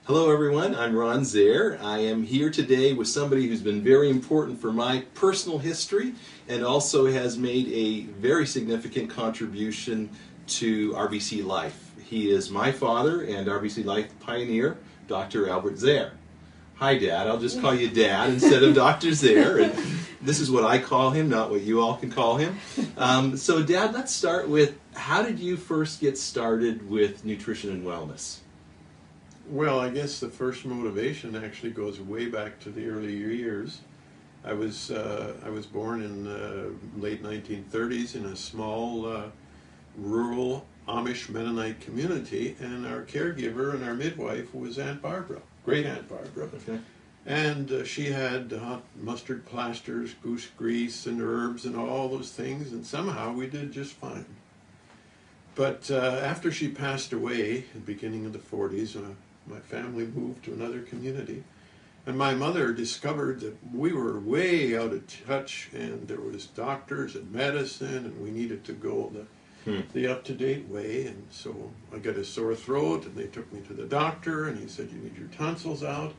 Hello everyone, I'm Ron Zehr. I am here today with somebody who's been very important for my personal history and also has made a very significant contribution to RBC Life. He is my father and RBC Life pioneer, Dr. Albert Zehr. Hi Dad, I'll just call you Dad instead of Dr. Zehr. And this is what I call him, not what you all can call him. So Dad, let's start with, how did you first get started with nutrition and wellness? Well, I guess the first motivation actually goes way back to the early years. I was born in the late 1930s in a small rural Amish Mennonite community, and our caregiver and our midwife was Aunt Barbara, great Aunt Barbara. Okay. And she had hot mustard plasters, goose grease, and herbs, and all those things, and somehow we did just fine. But after she passed away at the beginning of the 40s, my family moved to another community, and my mother discovered that we were way out of touch, and there was doctors and medicine, and we needed to go the up-to-date way. And so I got a sore throat, and they took me to the doctor, and he said, "You need your tonsils out."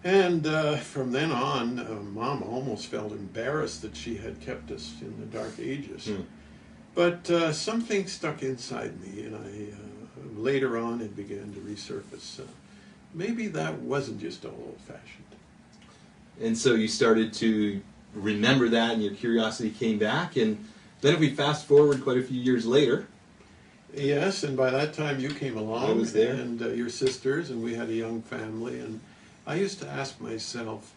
And from then on, Mom almost felt embarrassed that she had kept us in the dark ages. But something stuck inside me, and later on it began to resurface. Maybe that wasn't just all old-fashioned. And so you started to remember that, and your curiosity came back. And then if we fast forward quite a few years later. Yes, and by that time you came along. I was there. And your sisters, and we had a young family. And I used to ask myself,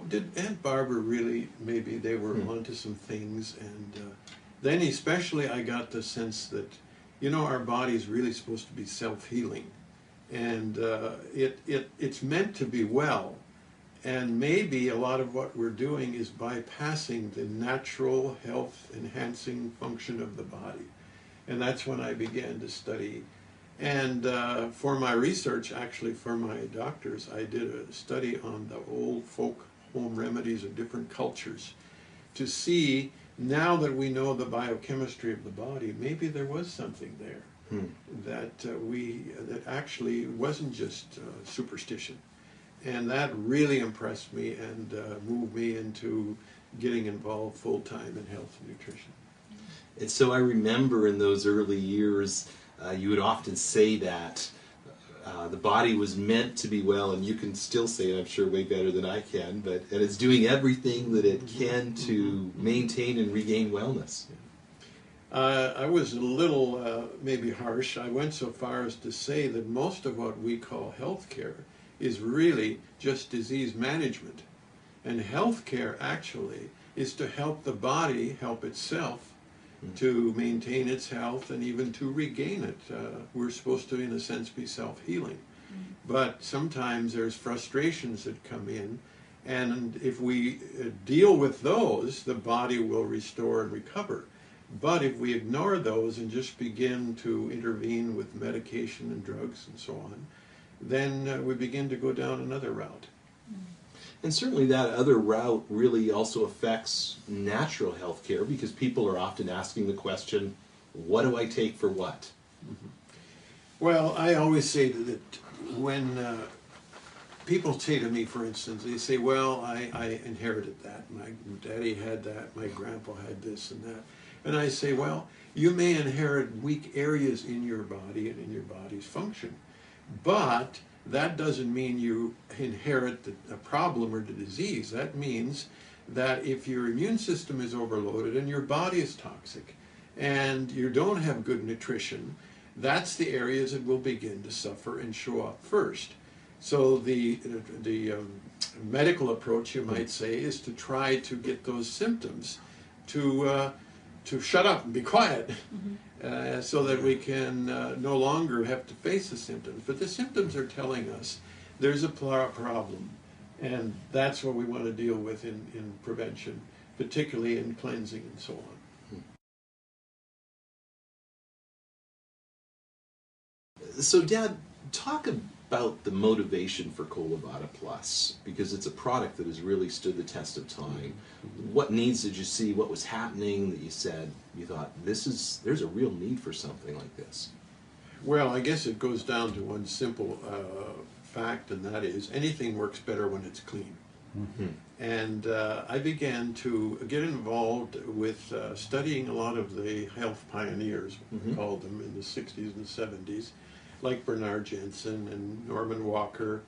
did Aunt Barbara really, maybe they were onto some things? And then especially I got the sense that, you know, our body is really supposed to be self-healing, and it's meant to be well, and maybe a lot of what we're doing is bypassing the natural health-enhancing function of the body. And that's when I began to study. And for my research, actually for my doctors, I did a study on the old folk home remedies of different cultures to see, now that we know the biochemistry of the body, maybe there was something there that actually wasn't just superstition. And that really impressed me and moved me into getting involved full-time in health and nutrition. And so I remember in those early years, you would often say that the body was meant to be well, and you can still say it, I'm sure, way better than I can, and it's doing everything that it can to maintain and regain wellness. I was a little maybe harsh. I went so far as to say that most of what we call healthcare is really just disease management. And healthcare actually is to help the body help itself to maintain its health and even to regain it. We're supposed to, in a sense, be self-healing. But sometimes there's frustrations that come in, and if we deal with those, the body will restore and recover. But if we ignore those and just begin to intervene with medication and drugs and so on, then we begin to go down another route. And certainly that other route really also affects natural health care, because people are often asking the question, what do I take for what? Well, I always say that when people say to me, for instance, they say, well, I inherited that. My daddy had that. My grandpa had this and that. And I say, well, you may inherit weak areas in your body and in your body's function, but that doesn't mean you inherit a problem or the disease. That means that if your immune system is overloaded and your body is toxic and you don't have good nutrition, that's the areas that will begin to suffer and show up first. So the medical approach, you might say, is to try to get those symptoms to shut up and be quiet, so that we can no longer have to face the symptoms. But the symptoms are telling us there's a problem, and that's what we want to deal with in prevention, particularly in cleansing and so on. So Dad, talk about the motivation for Colo Vada Plus, because it's a product that has really stood the test of time. What needs did you see? What was happening that you said, you thought, there's a real need for something like this? Well, I guess it goes down to one simple fact, and that is anything works better when it's clean. Mm-hmm. And I began to get involved with studying a lot of the health pioneers, we called them, in the 60s and 70s, like Bernard Jensen and Norman Walker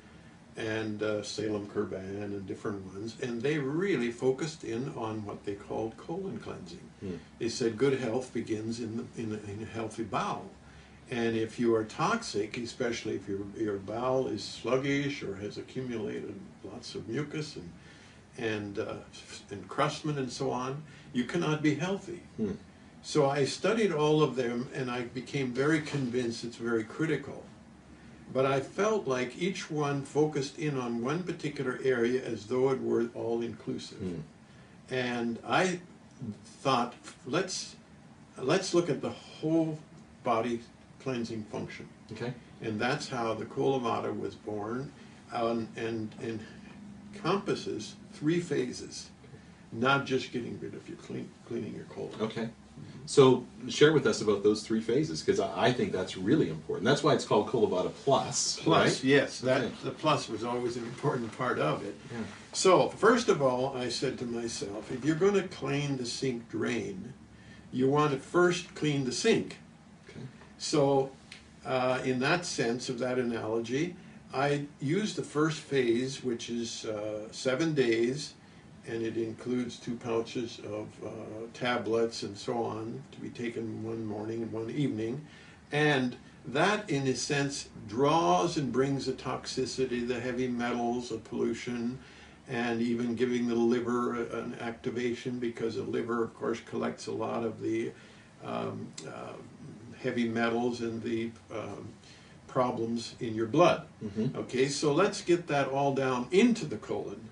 and Salem Kurban and different ones. And they really focused in on what they called colon cleansing. They said good health begins in a healthy bowel. And if you are toxic, especially if your bowel is sluggish or has accumulated lots of mucus and encrustment and so on, you cannot be healthy. So I studied all of them, and I became very convinced it's very critical. But I felt like each one focused in on one particular area as though it were all inclusive. And I thought, let's look at the whole body cleansing function. Okay. And that's how the Colo Vada was born, and encompasses 3 phases, not just getting rid of your cleaning your colon. Okay. So share with us about those 3 phases, because I think that's really important. That's why it's called Colo Vada Plus. Plus, right? yes, that Okay. the plus was always an important part of it. Yeah. So first of all, I said to myself, if you're going to clean the sink drain, you want to first clean the sink. Okay. So in that sense of that analogy, I used the first phase, which is 7 days, and it includes 2 pouches of tablets and so on to be taken one morning and one evening. And that, in a sense, draws and brings the toxicity, the heavy metals, the pollution, and even giving the liver an activation, because the liver, of course, collects a lot of the heavy metals and the problems in your blood. Okay, so let's get that all down into the colon.